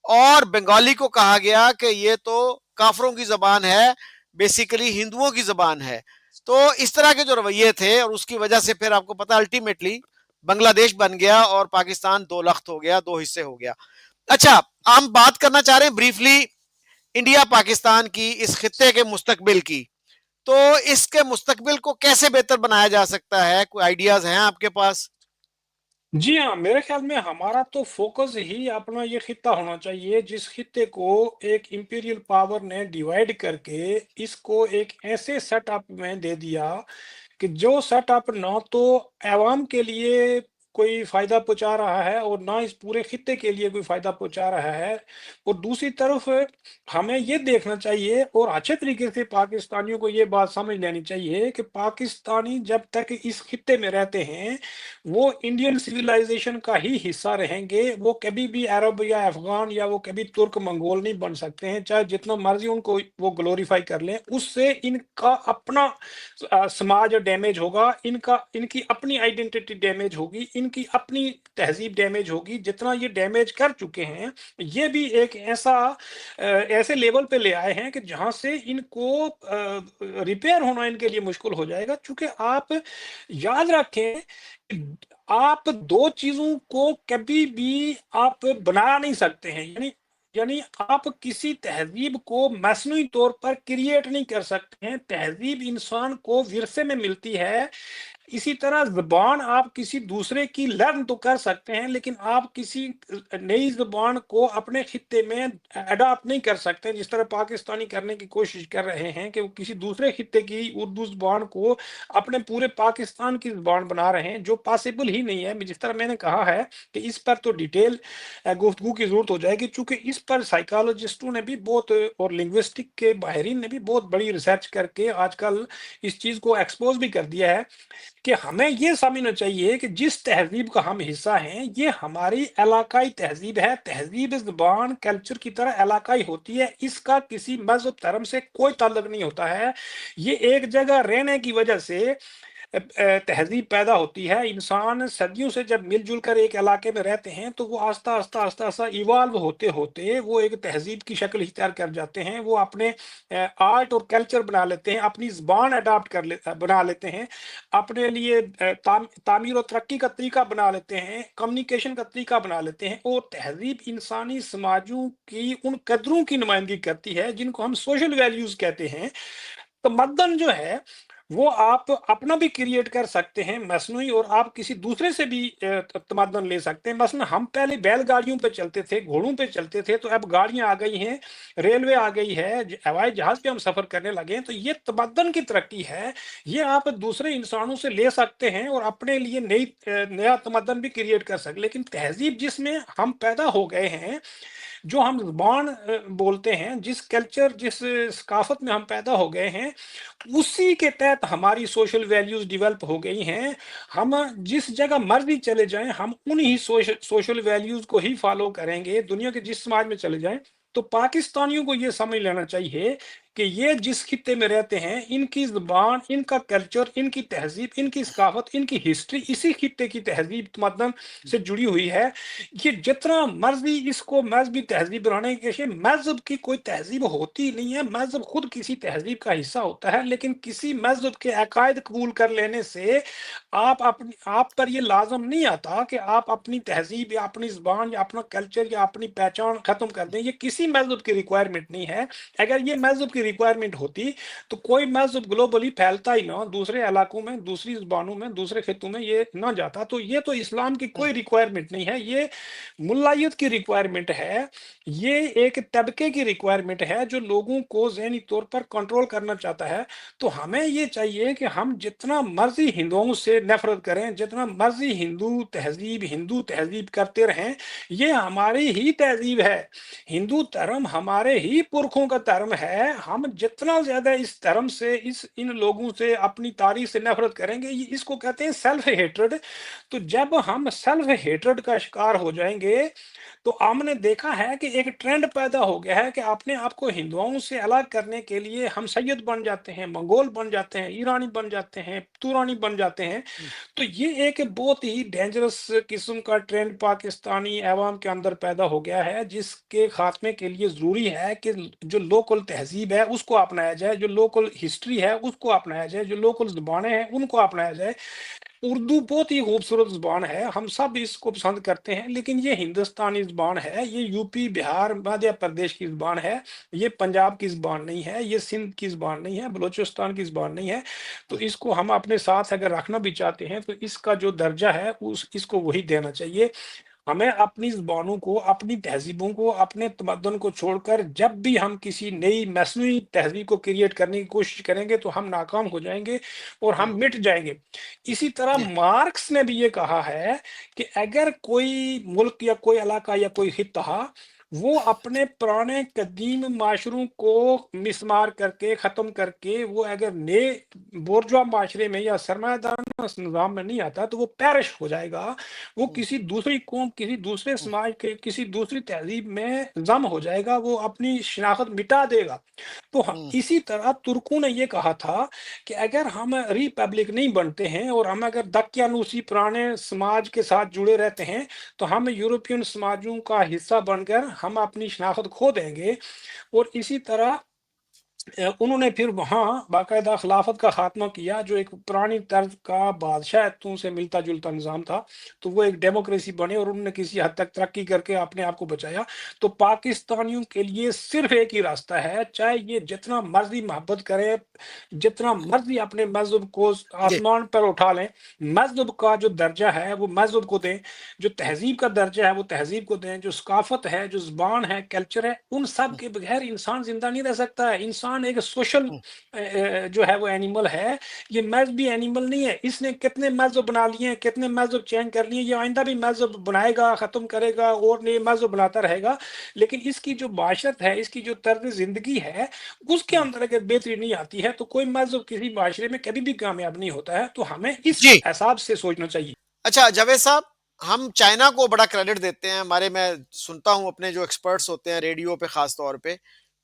اور بنگالی کو کہا گیا کہ یہ تو کافروں کی زبان ہے، بیسیکلی ہندوؤں کی زبان ہے۔ تو اس طرح کے جو رویے تھے، اور اس کی وجہ سے پھر آپ کو پتا الٹیمیٹلی بنگلہ دیش بن گیا اور پاکستان دو لخت ہو گیا، دو حصے ہو گیا۔ اچھا، ہم بات کرنا چاہ رہے ہیں بریفلی انڈیا پاکستان کی، اس خطے کے مستقبل کی۔ تو اس کے مستقبل کو کیسے بہتر بنایا جا سکتا ہے؟ کوئی آئیڈیاز ہیں آپ کے پاس؟ جی ہاں، میرے خیال میں ہمارا تو فوکس ہی اپنا یہ خطہ ہونا چاہیے، جس خطے کو ایک امپیریل پاور نے ڈیوائیڈ کر کے اس کو ایک ایسے سیٹ اپ میں دے دیا کہ جو سیٹ اپ نہ تو عوام کے لیے کوئی فائدہ پہنچا رہا ہے اور نہ اس پورے خطے کے لیے کوئی فائدہ پہنچا رہا ہے۔ اور دوسری طرف ہمیں یہ دیکھنا چاہیے اور اچھے طریقے سے پاکستانیوں کو یہ بات سمجھ لینی چاہیے کہ پاکستانی جب تک اس خطے میں رہتے ہیں وہ انڈین سویلائزیشن کا ہی حصہ رہیں گے، وہ کبھی بھی عرب یا افغان یا وہ کبھی ترک منگول نہیں بن سکتے ہیں، چاہے جتنا مرضی ان کو وہ گلوریفائی کر لیں، اس سے ان کا اپنا سماج ڈیمیج ہوگا، ان کی اپنی آئیڈینٹی ڈیمیج ہوگی، ان کی اپنی تہذیب ڈیمیج ہوگی، جتنا یہ ڈیمیج کر چکے ہیں۔ یہ بھی ایک ایسے لیول پہ لے آئے ہیں کہ جہاں سے ان کو ریپیئر ہونا ان کے لیے مشکل ہو جائے گا، چونکہ آپ یاد رکھیں آپ دو چیزوں کو کبھی بھی آپ بنا نہیں سکتے ہیں، یعنی آپ کسی تہذیب کو مصنوعی طور پر کریٹ نہیں کر سکتے ہیں۔ تہذیب انسان کو ورثے میں ملتی ہے، اسی طرح زبان آپ کسی دوسرے کی لرن تو کر سکتے ہیں، لیکن آپ کسی نئی زبان کو اپنے خطے میں اڈاپٹ نہیں کر سکتے، جس طرح پاکستانی کرنے کی کوشش کر رہے ہیں کہ وہ کسی دوسرے خطے کی اردو زبان کو اپنے پورے پاکستان کی زبان بنا رہے ہیں، جو پاسبل ہی نہیں ہے۔ جس طرح میں نے کہا ہے کہ اس پر تو ڈیٹیل گفتگو کی ضرورت ہو جائے گی، چونکہ اس پر سائیکالوجسٹوں نے بھی بہت اور لنگوسٹک کے ماہرین نے بھی بہت بڑی ریسرچ کر کے آج کل اس چیز کو ایکسپوز بھی کر دیا ہے کہ ہمیں یہ سمجھنا چاہیے کہ جس تہذیب کا ہم حصہ ہیں یہ ہماری علاقائی تہذیب ہے۔ تہذیب زبان کلچر کی طرح علاقائی ہوتی ہے، اس کا کسی مذہب دھرم سے کوئی تعلق نہیں ہوتا ہے۔ یہ ایک جگہ رہنے کی وجہ سے تہذیب پیدا ہوتی ہے. انسان صدیوں سے جب مل جل کر ایک علاقے میں رہتے ہیں تو وہ آہستہ آہستہ آہستہ آہستہ ایوالو ہوتے ہوتے وہ ایک تہذیب کی شکل اختیار کر جاتے ہیں. وہ اپنے آرٹ اور کلچر بنا لیتے ہیں, اپنی زبان اڈاپٹ بنا لیتے ہیں, اپنے لیے تعمیر و ترقی کا طریقہ بنا لیتے ہیں, کمیونیکیشن کا طریقہ بنا لیتے ہیں. اور تہذیب انسانی سماجوں کی ان قدروں کی نمائندگی کرتی ہے جن کو ہم سوشل ویلیوز کہتے ہیں. تمدن جو ہے وہ آپ اپنا بھی کریٹ کر سکتے ہیں مصنوعی, اور آپ کسی دوسرے سے بھی تمدن لے سکتے ہیں. مثلا ہم پہلے بیل گاڑیوں پہ چلتے تھے, گھوڑوں پہ چلتے تھے, تو اب گاڑیاں آ گئی ہیں, ریلوے آ گئی ہے, ہوائی جہاز پہ ہم سفر کرنے لگے ہیں. تو یہ تمدن کی ترقی ہے, یہ آپ دوسرے انسانوں سے لے سکتے ہیں اور اپنے لیے نیا تمدن بھی کریٹ کر سکتے. لیکن تہذیب جس میں ہم پیدا ہو گئے ہیں, جو ہم زبان بولتے ہیں, جس کلچر جس ثقافت میں ہم پیدا ہو گئے ہیں, اسی کے تحت ہماری سوشل ویلیوز ڈیولپ ہو گئی ہیں. ہم جس جگہ مرضی چلے جائیں ہم انہی سوشل ویلیوز کو ہی فالو کریں گے. دنیا کے جس سماج میں چلے جائیں, تو پاکستانیوں کو یہ سمجھ لینا چاہیے کہ یہ جس خطے میں رہتے ہیں, ان کی زبان, ان کا کلچر, ان کی تہذیب, ان کی ثقافت, ان کی ہسٹری اسی خطے کی تہذیب تمدن سے جڑی ہوئی ہے. یہ جتنا مرضی اس کو مذہبی تہذیب بنانے کی کوشش, مذہب کی کوئی تہذیب ہوتی نہیں ہے. مذہب خود کسی تہذیب کا حصہ ہوتا ہے, لیکن کسی مذہب کے عقائد قبول کر لینے سے آپ پر یہ لازم نہیں آتا کہ آپ اپنی تہذیب یا اپنی زبان یا اپنا کلچر یا اپنی پہچان ختم کر دیں. یہ کسی مذہب کی ریکوائرمنٹ نہیں ہے. اگر یہ مذہب کی ریکوائرمنٹ ہوتی تو کوئی مذہب گلوبلی پھیلتا ہی نہ, دوسرے علاقوں میں, دوسری زبانوں میں, دوسرے خطوں میں یہ نہ جاتا. تو یہ تو اسلام کی کوئی ریکوائرمنٹ نہیں ہے, یہ ملائیت کی ریکوائرمنٹ ہے. یہ ایک طبقے کی ریکوائرمنٹ ہے جو لوگوں کو ذہنی طور پر کنٹرول کرنا چاہتا ہے. تو ہمیں یہ چاہیے کہ ہم جتنا مرضی ہندوؤں سے نفرت کریں, جتنا مرضی ہندو تہذیب کرتے رہیں, یہ ہماری ہی تہذیب ہے. ہندو دھرم ہمارے ہی پرکھوں کا دھرم ہے. ہم جتنا زیادہ اس دھرم سے, ان لوگوں سے, اپنی تاریخ سے نفرت کریں گے, اس کو کہتے ہیں سیلف ہیٹرڈ. تو جب ہم سیلف ہیٹرڈ کا شکار ہو جائیں گے, تو ہم نے دیکھا ہے کہ ایک ٹرینڈ پیدا ہو گیا ہے کہ اپنے آپ کو ہندوؤں سے الگ کرنے کے لیے ہم سید بن جاتے ہیں, منگول بن جاتے ہیں, ایرانی بن جاتے ہیں, تورانی بن جاتے ہیں. تو یہ ایک بہت ہی ڈینجرس قسم کا ٹرینڈ پاکستانی عوام کے اندر پیدا ہو گیا ہے, جس کے خاتمے کے لیے ضروری ہے کہ جو لوکل تہذیب ہے اس کو اپنایا جائے, جو لوکل ہسٹری ہے اس کو اپنایا جائے, جو لوکل زبانیں ہیں ان کو اپنایا جائے. اردو بہت ہی خوبصورت زبان ہے, ہم سب اس کو پسند کرتے ہیں, لیکن یہ ہندوستانی زبان ہے, یہ یو پی, بہار, مدھیہ پردیش کی زبان ہے, یہ پنجاب کی زبان نہیں ہے, یہ سندھ کی زبان نہیں ہے, بلوچستان کی زبان نہیں ہے. تو اس کو ہم اپنے ساتھ اگر رکھنا بھی چاہتے ہیں تو اس کا جو درجہ ہے اس کو وہی دینا چاہیے. ہمیں اپنی زبانوں کو, اپنی تہذیبوں کو, اپنے تمدن کو چھوڑ کر جب بھی ہم کسی نئی مصنوعی تہذیب کو کریٹ کرنے کی کوشش کریں گے تو ہم ناکام ہو جائیں گے اور ہم مٹ جائیں گے. اسی طرح جی مارکس نے بھی یہ کہا ہے کہ اگر کوئی ملک یا کوئی علاقہ یا کوئی خطہ وہ اپنے پرانے قدیم معاشروں کو مسمار کر کے, ختم کر کے, وہ اگر نئے بورجوا معاشرے میں یا سرمایہ دارانہ نظام میں نہیں آتا تو وہ پیرش ہو جائے گا. وہ کسی دوسری قوم, کسی دوسرے سماج کے, کسی دوسری تہذیب میں ضم ہو جائے گا, وہ اپنی شناخت مٹا دے گا. تو اسی طرح ترکوں نے یہ کہا تھا کہ اگر ہم ریپبلک نہیں بنتے ہیں اور ہم اگر دقیانوسی پرانے سماج کے ساتھ جڑے رہتے ہیں تو ہم یورپین سماجوں کا حصہ بن کر ہم اپنی شناخت کھو دیں گے. اور اسی طرح انہوں نے پھر وہاں باقاعدہ خلافت کا خاتمہ کیا, جو ایک پرانی طرز کا بادشاہتوں سے ملتا جلتا نظام تھا, تو وہ ایک ڈیموکریسی بنے اور انہوں نے کسی حد تک ترقی کر کے اپنے آپ کو بچایا. تو پاکستانیوں کے لیے صرف ایک ہی راستہ ہے, چاہے یہ جتنا مرضی محبت کرے, جتنا مرضی اپنے مذہب کو جی آسمان پر اٹھا لیں, مذہب کا جو درجہ ہے وہ مذہب کو دیں, جو تہذیب کا درجہ ہے وہ تہذیب کو دیں, جو ثقافت ہے, جو زبان ہے, کلچر ہے, ان سب کے بغیر انسان زندہ نہیں رہ سکتا ہے. انسان ایک سوشل جو ہے وہ اینیمل ہے, یہ مذہبی اینیمل نہیں ہے. اس نے کتنے مذہب بنا لیے ہیں, کتنے مذہب چینج کر لیے, یہ آئندہ بھی مذہب بنائے گا, ختم کرے گا اور نئے مذہب بناتا رہے گا. لیکن اس کی جو معاشرت ہے, اس کی جو طرز زندگی ہے, اس کے اندر اگر بہتری نہیں آتی ہے تو کوئی مذہب کسی معاشرے میں کبھی بھی کامیاب نہیں ہوتا ہے. تو ہمیں اس جی. حساب سے سوچنا چاہیے. اچھا جاوید صاحب, ہم چائنا کو بڑا کریڈٹ دیتے ہیں. میں سنتا ہوں اپنے جو ایکسپرٹس ہوتے ہیں ریڈیو پہ خاص طور پہ,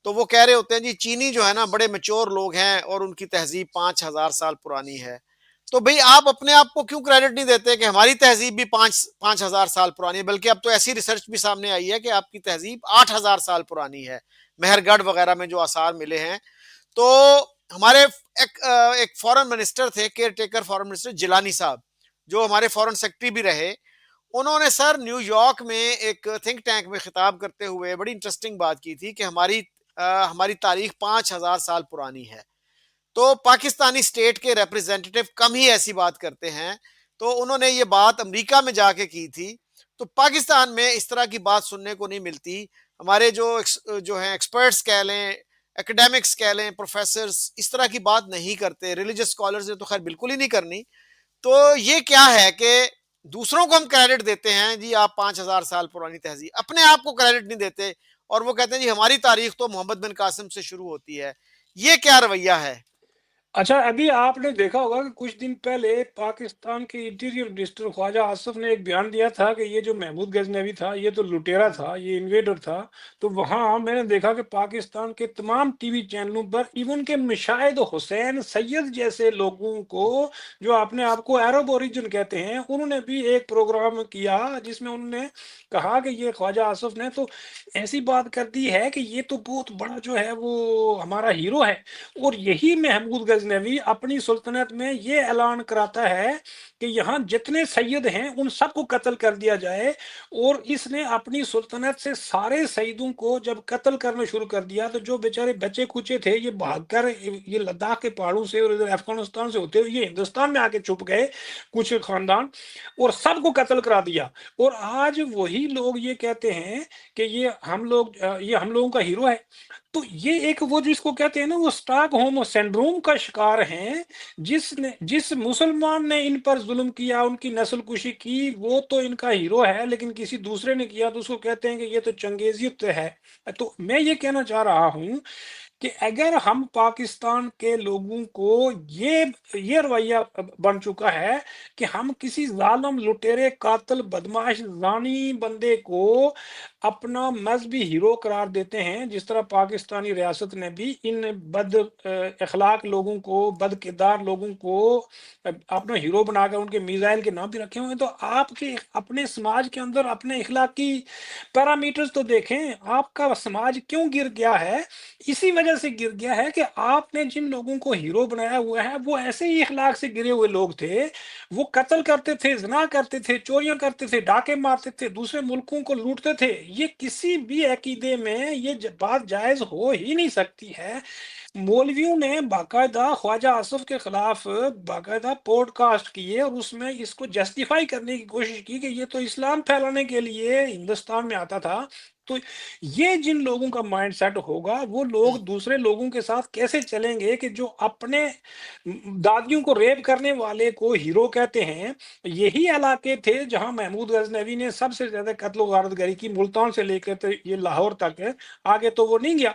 تو وہ کہہ رہے ہوتے ہیں جی چینی جو ہے نا بڑے میچور لوگ ہیں اور ان کی تہذیب 5,000 سال پرانی ہے. تو بھئی آپ اپنے آپ کو کیوں کریڈٹ نہیں دیتے کہ ہماری تہذیب بھی 5,000 سال پرانی ہے، بلکہ اب تو ایسی ریسرچ بھی سامنے آئی ہے کہ آپ کی تہذیب 8,000 سال پرانی ہے، مہر گڑھ وغیرہ میں جو آثار ملے ہیں. تو ہمارے ایک فورن منسٹر تھے، کیئر ٹیکر فورن منسٹر جیلانی صاحب، جو ہمارے فورن سیکٹری بھی رہے. انہوں نے سر نیو یارک میں ایک تھنک ٹینک میں خطاب کرتے ہوئے بڑی انٹرسٹنگ بات کی تھی کہ ہماری تاریخ 5,000 سال پرانی ہے. تو پاکستانی اسٹیٹ کے ریپرزینٹیٹو کم ہی ایسی بات کرتے ہیں. تو انہوں نے یہ بات امریکہ میں جا کے کی تھی. تو پاکستان میں اس طرح کی بات سننے کو نہیں ملتی. ہمارے جو ہیں ایکسپرٹس کہہ لیں، ایکڈیمکس کہہ لیں، پروفیسرز اس طرح کی بات نہیں کرتے. ریلیجس اسکالرز نے تو خیر بالکل ہی نہیں کرنی. تو یہ کیا ہے کہ دوسروں کو ہم کریڈٹ دیتے ہیں جی آپ 5,000 سال پرانی تہذیب، اپنے آپ کو کریڈٹ نہیں دیتے، اور وہ کہتے ہیں جی ہماری تاریخ تو محمد بن قاسم سے شروع ہوتی ہے. یہ کیا رویہ ہے؟ اچھا، ابھی آپ نے دیکھا ہوگا کہ کچھ دن پہلے پاکستان کے انٹیریئر منسٹر خواجہ آصف نے ایک بیان دیا تھا کہ یہ جو محمود غزنوی تھا یہ تو لٹیرا تھا، یہ انویڈر تھا. تو وہاں میں نے دیکھا کہ پاکستان کے تمام ٹی وی چینلوں پر ایون کہ مشاہد حسین سید جیسے لوگوں کو، جو اپنے آپ کو عرب اوریجن کہتے ہیں، انہوں نے بھی ایک پروگرام کیا جس میں انہوں نے کہا کہ یہ خواجہ آصف نے تو ایسی بات کر دی ہے کہ یہ تو بہت بڑا جو ہے وہ ہمارا ہیرو ہے. اور یہی محمود غزنوی اپنی سلطنت میں یہ اعلان کراتا ہے کہ یہاں جتنے سید ہیں ان سب کو قتل کر دیا جائے. اور اس نے اپنی سلطنت سے سارے سیدوں کو جب قتل کرنا شروع کر دیا تو جو بیچارے بچے کچے تھے یہ بھاگ کر یہ لداخ کے پہاڑوں سے اور ادھر افغانستان سے ہوتے ہوئے یہ ہندوستان میں آ کے چھپ گئے کچھ خاندان، اور سب کو قتل کرا دیا. اور آج وہی لوگ یہ کہتے ہیں کہ یہ ہم لوگوں کا ہیرو ہے. تو یہ ایک وہ جس کو کہتے ہیں نا وہ اسٹاک ہوم سنڈروم کا شکار ہیں. جس مسلمان نے ان پر ظلم کیا، ان کی نسل کشی کی، وہ تو ان کا ہیرو ہے، لیکن کسی دوسرے نے کیا تو اس کو کہتے ہیں کہ یہ تو چنگیزیت ہے. تو میں یہ کہنا چاہ رہا ہوں کہ اگر ہم پاکستان کے لوگوں کو یہ رویہ بن چکا ہے کہ ہم کسی ظالم لٹیرے قاتل بدماش زانی بندے کو اپنا مذہبی ہیرو قرار دیتے ہیں، جس طرح پاکستانی ریاست نے بھی ان بد اخلاق لوگوں کو، بد کردار لوگوں کو اپنا ہیرو بنا کر ان کے میزائل کے نام بھی رکھے ہوئے ہیں. تو آپ کے اپنے سماج کے اندر اپنے اخلاقی پیرامیٹرز تو دیکھیں، آپ کا سماج کیوں گر گیا ہے؟ اسی وجہ سے گر گیا ہے کہ آپ نے جن لوگوں کو ہیرو بنایا ہوا ہے وہ ایسے ہی اخلاق سے گرے ہوئے لوگ تھے. وہ قتل کرتے تھے، زنا کرتے تھے، چوریاں کرتے تھے، ڈاکے مارتے تھے، دوسرے ملکوں کو لوٹتے تھے. یہ کسی بھی عقیدے میں یہ بات جائز ہو ہی نہیں سکتی ہے. مولویوں نے باقاعدہ خواجہ آصف کے خلاف باقاعدہ پوڈ کاسٹ کیے اور اس میں اس کو جسٹیفائی کرنے کی کوشش کی کہ یہ تو اسلام پھیلانے کے لیے ہندوستان میں آتا تھا. تو یہ جن لوگوں کا مائنڈ سیٹ ہوگا وہ لوگ دوسرے لوگوں کے ساتھ کیسے چلیں گے کہ جو اپنے دادیوں کو ریپ کرنے والے کو ہیرو کہتے ہیں. یہی علاقے تھے جہاں محمود غزنوی نے سب سے زیادہ قتل و غارت گری کی، ملتان سے لے کر یہ لاہور تک ہے، آگے تو وہ نہیں گیا.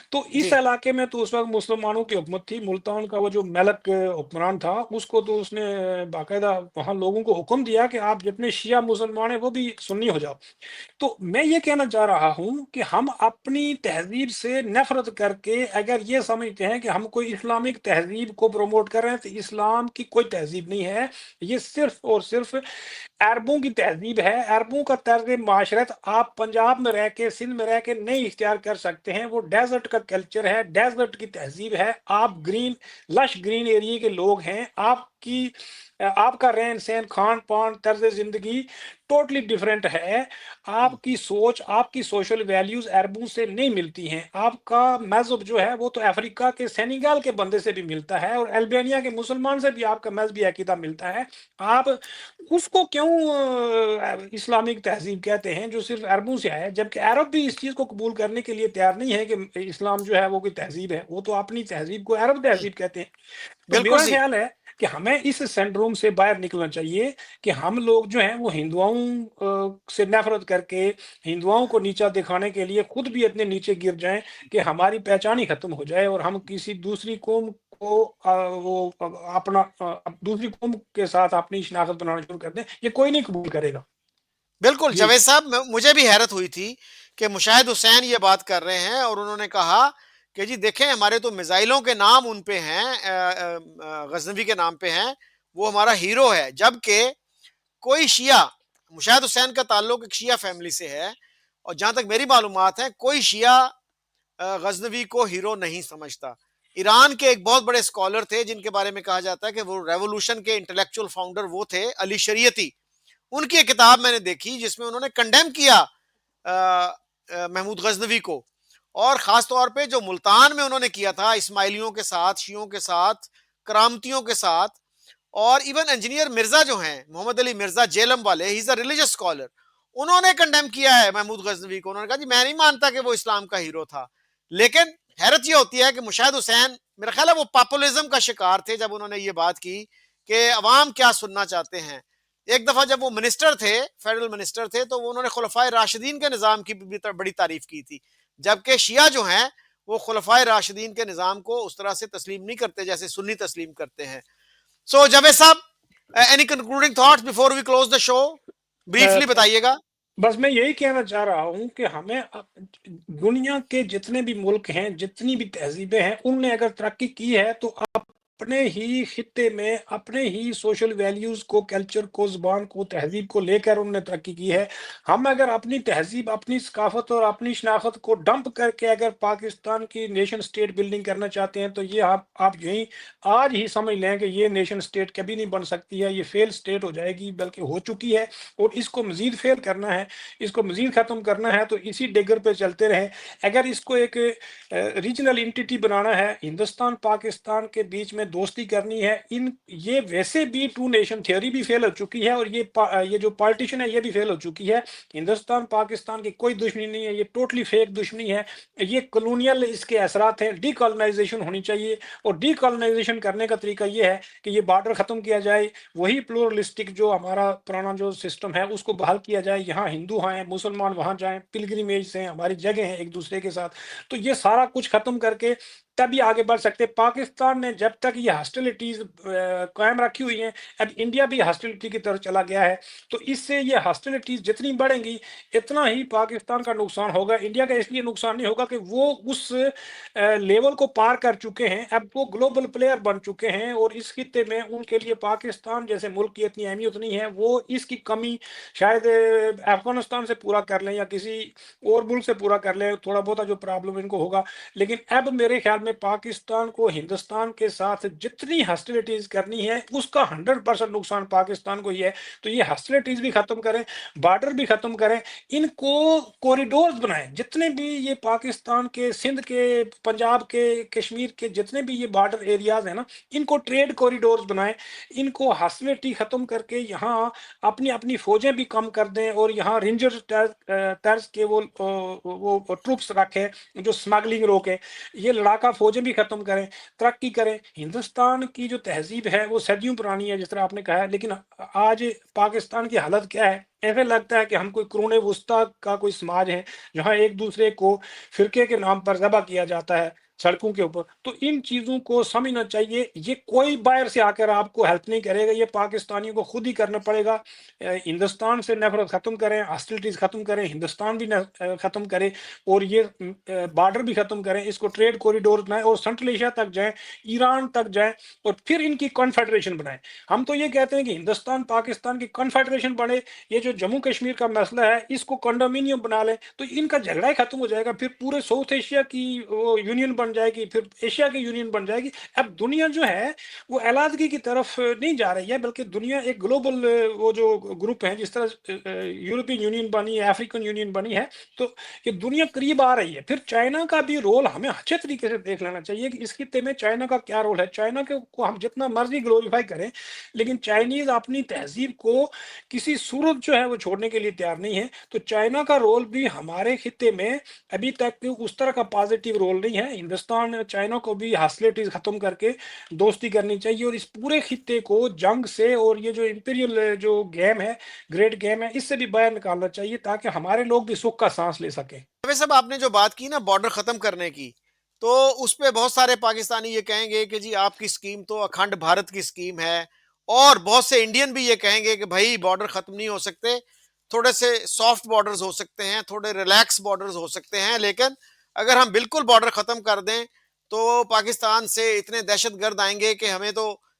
تو اس جی علاقے میں تو اس وقت مسلمانوں کی حکومت تھی. ملتان کا وہ جو ملک حکمران تھا اس کو تو اس نے باقاعدہ وہاں لوگوں کو حکم دیا کہ آپ جتنے شیعہ مسلمان ہیں وہ بھی سنی ہو جاؤ. تو میں یہ کہنا چاہ رہا ہوں کہ ہم اپنی تہذیب سے نفرت کر کے اگر یہ سمجھتے ہیں کہ ہم کوئی اسلامک تہذیب کو پروموٹ کر رہے ہیں، تو اسلام کی کوئی تہذیب نہیں ہے. یہ صرف اور صرف عربوں کی تہذیب ہے. عربوں کا طرز معاشرت آپ پنجاب میں رہ کے، سندھ میں رہ کے نہیں اختیار کر سکتے ہیں. وہ ڈیزرٹ کا کلچر ہے، ڈیزرٹ کی تہذیب ہے. آپ لش گرین ایریے کے لوگ ہیں. آپ کا رہن سہن، کھان پان، طرز زندگی ٹوٹلی ڈیفرنٹ ہے. آپ کی سوچ، آپ کی سوشل ویلیوز عربوں سے نہیں ملتی ہیں. آپ کا مذہب جو ہے وہ تو افریقہ کے سینیگال کے بندے سے بھی ملتا ہے اور البانیہ کے مسلمان سے بھی آپ کا مذہبی عقیدہ ملتا ہے. آپ اس کو کیوں اسلامک تہذیب کہتے ہیں جو صرف عربوں سے آئے، جبکہ عرب بھی اس چیز کو قبول کرنے کے لیے تیار نہیں ہے کہ اسلام جو ہے وہ کوئی تہذیب ہے. وہ تو اپنی تہذیب کو عرب تہذیب کہتے ہیں. تو بالکل میرا سی. خیال ہے کہ ہمیں اس سینڈروم سے باہر نکلنا چاہیے کہ ہم لوگ جو ہیں وہ ہندوؤں سے نفرت کر کے، ہندوؤں کو نیچا دکھانے کے لیے خود بھی اتنے نیچے گر جائیں کہ ہماری پہچان ہی ختم ہو جائے اور ہم کسی دوسری قوم کو وہ اپنا دوسری قوم کے ساتھ اپنی شناخت بنانا شروع کر دیں. یہ کوئی نہیں قبول کرے گا. بالکل جی جاوید صاحب، مجھے بھی حیرت ہوئی تھی کہ مشاہد حسین یہ بات کر رہے ہیں اور انہوں نے کہا کہ جی دیکھیں ہمارے تو میزائلوں کے نام ان پہ ہیں، غزنوی کے نام پہ ہیں. وہ ہمارا ہیرو ہے، جبکہ کوئی شیعہ، مشاہد حسین کا تعلق ایک شیعہ فیملی سے ہے، اور جہاں تک میری معلومات ہیں کوئی شیعہ غزنوی کو ہیرو نہیں سمجھتا. ایران کے ایک بہت بڑے اسکالر تھے جن کے بارے میں کہا جاتا ہے کہ وہ ریولوشن کے انٹلیکچوئل فاؤنڈر وہ تھے، علی شریعتی. ان کی ایک کتاب میں نے دیکھی جس میں انہوں نے کنڈیم کیا محمود غزنوی کو، اور خاص طور پہ جو ملتان میں انہوں نے کیا تھا اسماعیلیوں کے ساتھ، شیعوں کے ساتھ، کرامتیوں کے ساتھ. اور ایون انجینئر مرزا جو ہیں، محمد علی مرزا جیلم والے، ہی از اے ریلیجس اسکالر، انہوں نے کنڈیم کیا ہے محمود غزنوی کو. انہوں نے کہا جی میں نہیں مانتا کہ وہ اسلام کا ہیرو تھا. لیکن حیرت یہ ہوتی ہے کہ مشاہد حسین میرا خیال ہے وہ پاپولزم کا شکار تھے جب انہوں نے یہ بات کی کہ عوام کیا سننا چاہتے ہیں. ایک دفعہ جب وہ منسٹر تھے، فیڈرل منسٹر تھے، تو انہوں نے خلفائے راشدین کے نظام کی بھی بڑی تعریف کی تھی، جبکہ شیعہ جو ہیں وہ خلفائے راشدین کے نظام کو اس طرح سے تسلیم نہیں کرتے جیسے سنی تسلیم کرتے ہیں. سو جاوید صاحب، any concluding thoughts before we close the show? Briefly بتائیے گا. بس میں یہی کہنا چاہ رہا ہوں کہ ہمیں دنیا کے جتنے بھی ملک ہیں، جتنی بھی تہذیبیں ہیں، ان نے اگر ترقی کی ہے تو اپنے ہی خطے میں اپنے ہی سوشل ویلیوز کو، کلچر کو، زبان کو، تہذیب کو لے کر انہوں نے ترقی کی ہے. ہم اگر اپنی تہذیب، اپنی ثقافت اور اپنی شناخت کو ڈمپ کر کے اگر پاکستان کی نیشن سٹیٹ بلڈنگ کرنا چاہتے ہیں تو یہ آپ یہی آج ہی سمجھ لیں کہ یہ نیشن سٹیٹ کبھی نہیں بن سکتی ہے، یہ فیل سٹیٹ ہو جائے گی، بلکہ ہو چکی ہے. اور اس کو مزید فیل کرنا ہے، اس کو مزید ختم کرنا ہے تو اسی ڈگر پہ چلتے رہیں. اگر اس کو ایک ریجنل انٹیٹی بنانا ہے، ہندوستان پاکستان کے بیچ میں دوستی کرنی ہے، یہ ویسے بھی ٹو نیشن تھیوری بھی فیل ہو چکی ہے، اور یہ جو پارٹیشن ہے یہ بھی فیل ہو چکی ہے. ہندوستان پاکستان کی کوئی دشمنی نہیں ہے، یہ ٹوٹلی فیک دشمنی ہے. یہ کلونیل اس کے اثرات ہیں. ڈی کالونائزیشن ہونی چاہیے، اور ڈی کالونائزیشن کرنے کا طریقہ یہ ہے کہ یہ بارڈر ختم کیا جائے، وہی پلورلسٹک جو ہمارا پرانا جو سسٹم ہے اس کو بحال کیا جائے. یہاں ہندو ہیں، مسلمان وہاں جائیں، پلگریمیج سے ہماری جگہ ہیں ایک دوسرے کے ساتھ. تو یہ سارا کچھ ختم کر کے تبھی آگے بڑھ سکتے. پاکستان نے جب تک یہ ہاسٹیلٹیز قائم رکھی ہوئی ہیں، اب انڈیا بھی ہاسٹیلٹی کی طرف چلا گیا ہے، تو اس سے یہ ہاسٹیلٹیز جتنی بڑھیں گی اتنا ہی پاکستان کا نقصان ہوگا. انڈیا کا اس لیے نقصان نہیں ہوگا کہ وہ اس لیول کو پار کر چکے ہیں، اب وہ گلوبل پلیئر بن چکے ہیں، اور اس خطے میں ان کے لیے پاکستان جیسے ملک کی اتنی اہمیت نہیں ہے. وہ اس کی کمی شاید افغانستان سے پورا کر لیں یا کسی اور ملک سے پورا کر لیں، تھوڑا بہت جو پرابلم ان کو ہوگا. لیکن اب میرے خیال میں پاکستان کو ہندوستان کے ساتھ جتنی ہاسٹیلٹیز کرنی ہے اس کا 100% نقصان پاکستان کو ہی ہے. تو یہ ہاسٹیلٹیز بھی ختم کریں، بارڈر بھی ختم کریں، ان کو کوریڈورز بنائیں. جتنے بھی یہ پاکستان کے، سندھ کے، پنجاب کے، کشمیر کے جتنے بھی یہ بارڈر ایریاز ہیں نا، ان کو ٹریڈ کوریڈورز بنائیں. ان کو ہاسٹیلٹی ختم کر کے یہاں اپنی اپنی فوجیں بھی کم کر دیں، اور یہاں رینجر طرز کے وہ ٹروپس رکھیں جو سمگلنگ روکیں. یہ لڑاکا فوجیں بھی ختم کریں، ترقی کریں. ہندوستان کی جو تہذیب ہے وہ صدیوں پرانی ہے جس طرح آپ نے کہا ہے، لیکن آج پاکستان کی حالت کیا ہے؟ ایسے لگتا ہے کہ ہم کوئی قرون وسطیٰ کا کوئی سماج ہے جہاں ایک دوسرے کو فرقے کے نام پر ذبح کیا جاتا ہے سڑکوں کے اوپر. تو ان چیزوں کو سمجھنا چاہیے. یہ کوئی باہر سے آ کر آپ کو ہیلپ نہیں کرے گا، یہ پاکستانیوں کو خود ہی کرنا پڑے گا. ہندوستان سے نفرت ختم کریں، ہاسٹیلٹیز ختم کریں، ہندوستان بھی ختم کریں، اور یہ بارڈر بھی ختم کریں. اس کو ٹریڈ کوریڈور بنائیں اور سنٹرل ایشیا تک جائیں، ایران تک جائیں، اور پھر ان کی کنفیڈریشن بنائیں. ہم تو یہ کہتے ہیں کہ ہندوستان پاکستان کی کنفیڈریشن بنے. یہ جو جموں کشمیر کا مسئلہ ہے اس کو کنڈومینیم بنا لیں تو ان کا جھگڑا ہی ختم ہو جائے گا. پھر پورے ساؤتھ ایشیا کی وہ یونین بن جائے گی، پھر ایشیا کی یونین بن جائے گی. اب دنیا جو ہے وہ علیحدگی کی طرف نہیں جا رہی ہے، بلکہ دنیا ایک گلوبل وہ جو گروپ ہیں، جس طرح یورپین یونین بنی ہے، افریقن یونین بنی ہے، تو یہ دنیا قریب آ رہی ہے. پھر چائنا کا بھی رول ہمیں اچھے طریقے سے دیکھ لینا چاہیے کہ اس خطے میں چائنا کا کیا رول ہے. چائنا کو ہم جتنا مرضی گلوریفائی کریں، لیکن چائنیز اپنی تہذیب کو کسی صورت جو ہے وہ چھوڑنے کے لیے تیار نہیں ہے. تو چائنا کا رول بھی ہمارے خطے میں ابھی تک اس طرح کا پازیٹیو رول نہیں ہے. ہندوستان چائنا کو بھی ہاسٹیلٹیز ختم کر کے دوستی کرنی چاہیے، اور اس پورے خطے کو جنگ سے اور یہ جو امپیریل جو گیم ہے، گریٹ گیم ہے، اس سے بھی باہر نکالنا چاہیے تاکہ ہمارے لوگ بھی سکھ کا سانس لے سکیں. صاحب آپ نے جو بات کی نا بارڈر ختم کرنے کی، تو اس پہ بہت سارے پاکستانی یہ کہیں گے کہ جی آپ کی سکیم تو اکھنڈ بھارت کی سکیم ہے، اور بہت سے انڈین بھی یہ کہیں گے کہ بھائی بارڈر ختم نہیں ہو سکتے، تھوڑے سے سافٹ بارڈرز ہو سکتے ہیں، تھوڑے ریلیکس بارڈرز ہو سکتے ہیں، لیکن اگر ہم بالکل بارڈر ختم کر دیں تو پاکستان سے اتنے دہشت گرد آئیں گے کہ ہمیں تو